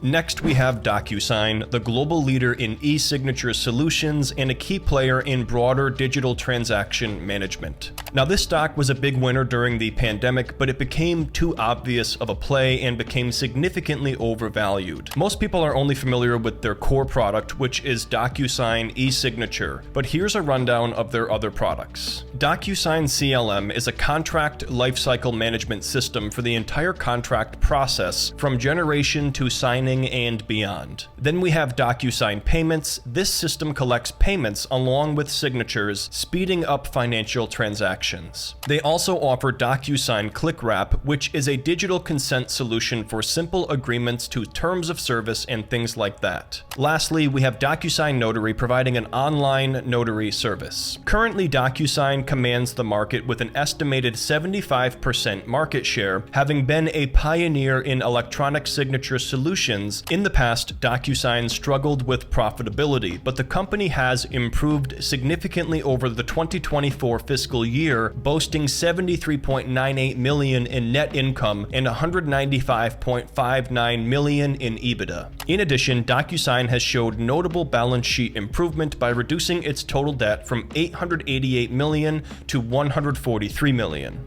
Next, we have DocuSign, the global leader in e-signature solutions and a key player in broader digital transaction management. Now, this stock was a big winner during the pandemic, but it became too obvious of a play and became significantly overvalued. Most people are only familiar with their core product, which is DocuSign e-signature, but here's a rundown of their other products. DocuSign CLM is a contract lifecycle management system for the entire contract process, from generation to signing and beyond. Then we have DocuSign Payments. This system collects payments along with signatures, speeding up financial transactions. They also offer DocuSign ClickWrap, which is a digital consent solution for simple agreements to terms of service and things like that. Lastly, we have DocuSign Notary, providing an online notary service. Currently, DocuSign commands the market with an estimated 75% market share, having been a pioneer in electronic signature solutions. In the past, DocuSign struggled with profitability, but the company has improved significantly over the 2024 fiscal year, boasting $73.98 million in net income and $195.59 million in EBITDA. In addition, DocuSign has showed notable balance sheet improvement by reducing its total debt from $888 million to $143 million.